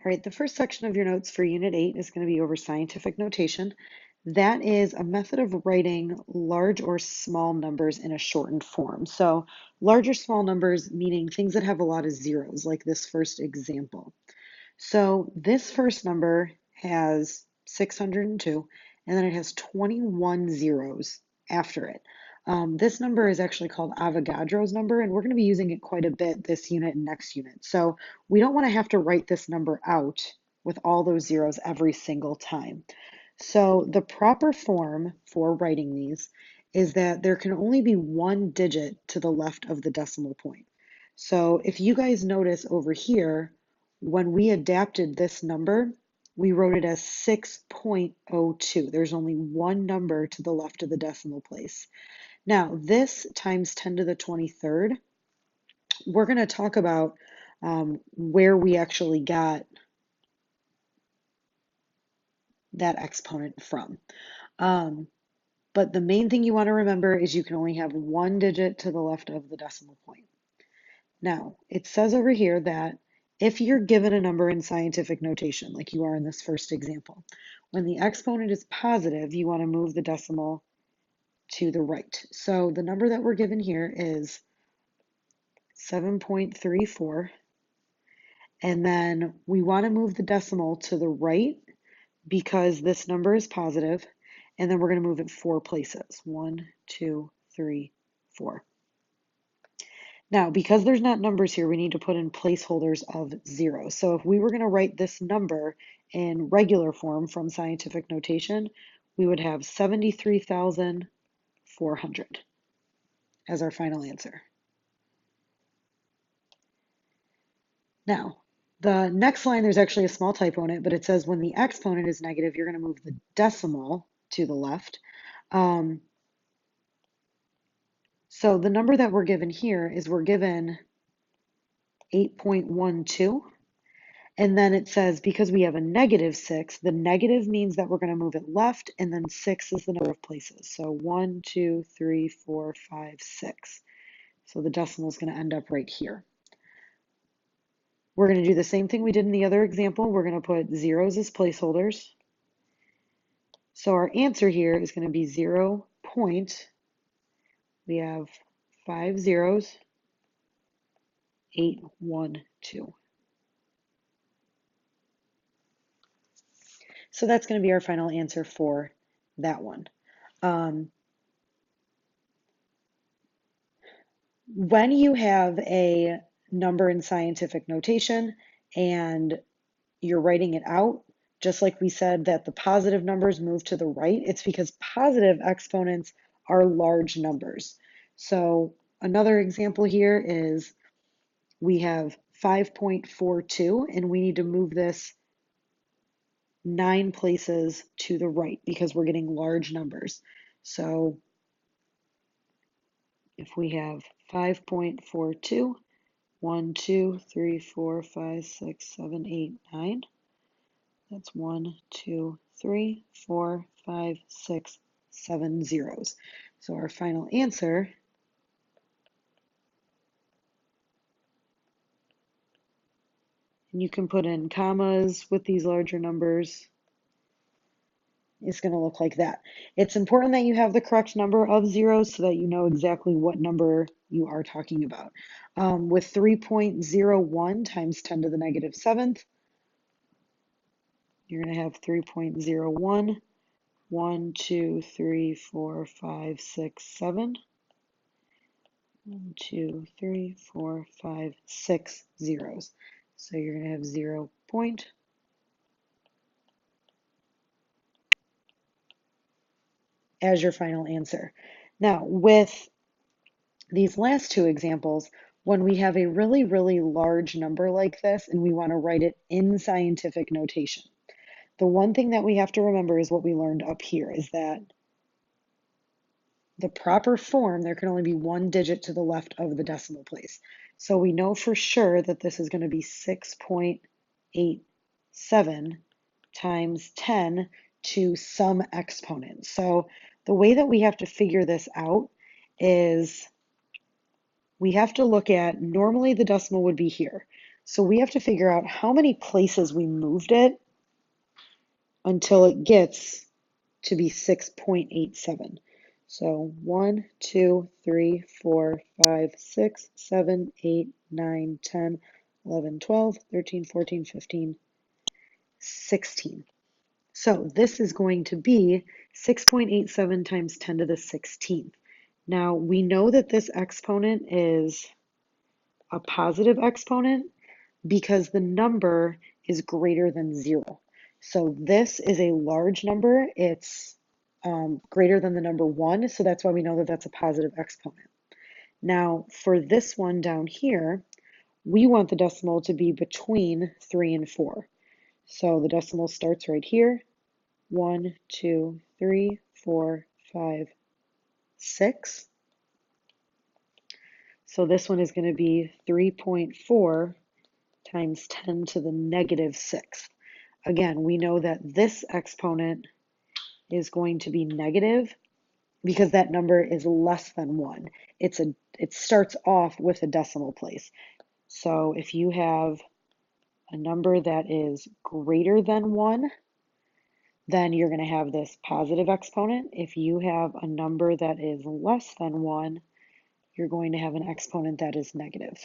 All right, the first section of your notes for Unit 8 is going to be over scientific notation. That is a method of writing large or small numbers in a shortened form. So large or small numbers meaning things that have a lot of zeros, like this first example. So this first number has 602, and then it has 21 zeros after it. This number is actually called Avogadro's number, and we're going to be using it quite a bit this unit and next unit. So we don't want to have to write this number out with all those zeros every single time. So the proper form for writing these is that there can only be one digit to the left of the decimal point. So if you guys notice over here, when we adapted this number, we wrote it as 6.02. There's only one number to the left of the decimal place. Now, this times 10 to the 23rd, we're going to talk about where we actually got that exponent from. But the main thing you want to remember is you can only have one digit to the left of the decimal point. Now, it says over here that if you're given a number in scientific notation, like you are in this first example, when the exponent is positive, you want to move the decimal to the right. So the number that we're given here is 7.34, and then we want to move the decimal to the right because this number is positive, and then we're going to move it 4 places. 1, 2, 3, 4. Now, because there's not numbers here, we need to put in placeholders of 0. So if we were going to write this number in regular form from scientific notation, we would have 73,400 as our final answer. Now, the next line, there's actually a small typo in it, but it says when the exponent is negative, you're going to move the decimal to the left. So the number that we're given here is we're given 8.12. And then it says because we have a -6, the negative means that we're going to move it left, and then 6 is the number of places. So 1, 2, 3, 4, 5, 6. So the decimal is going to end up right here. We're going to do the same thing we did in the other example. We're going to put zeros as placeholders. So our answer here is going to be 0. We have 5 zeros, 8, 1, 2. So that's going to be our final answer for that one. When you have a number in scientific notation and you're writing it out, just like we said that the positive numbers move to the right, it's because positive exponents are large numbers. So another example here is we have 5.42 and we need to move this 9 places to the right because we're getting large numbers. So if we have 5.42, 1, 2, 3, 4, 5, 6, 7, 8, 9. That's 1, 2, 3, 4, 5, 6, 7 zeros. So our final answer and you can put in commas with these larger numbers. It's going to look like that. It's important that you have the correct number of zeros so that you know exactly what number you are talking about. With 3.01 times 10 to the -7th, you're going to have 3.01, 1, 2, 3, 4, 5, 6, 7. 1, 2, 3, 4, 5, 6 zeros. So you're going to have 0 point. As your final answer. Now, with these last two examples, when we have a really, really large number like this and we want to write it in scientific notation, the one thing that we have to remember is what we learned up here is that the proper form, there can only be one digit to the left of the decimal place. So we know for sure that this is going to be 6.87 times 10 to some exponent. So the way that we have to figure this out is we have to look at, normally the decimal would be here. So we have to figure out how many places we moved it until it gets to be 6.87. So 1, 2, 3, 4, 5, 6, 7, 8, 9, 10, 11, 12, 13, 14, 15, 16. So this is going to be 6.87 times 10 to the 16th. Now we know that this exponent is a positive exponent because the number is greater than 0. So this is a large number. It's greater than the number 1, so that's why we know that that's a positive exponent. Now, for this one down here, we want the decimal to be between 3 and 4. So the decimal starts right here. 1, 2, 3, 4, 5, 6. So this one is going to be 3.4 times 10 to the negative 6th. Again, we know that this exponent is going to be negative because that number is less than 1. It starts off with a decimal place. So if you have a number that is greater than 1, then you're going to have this positive exponent. If you have a number that is less than 1, you're going to have an exponent that is negative.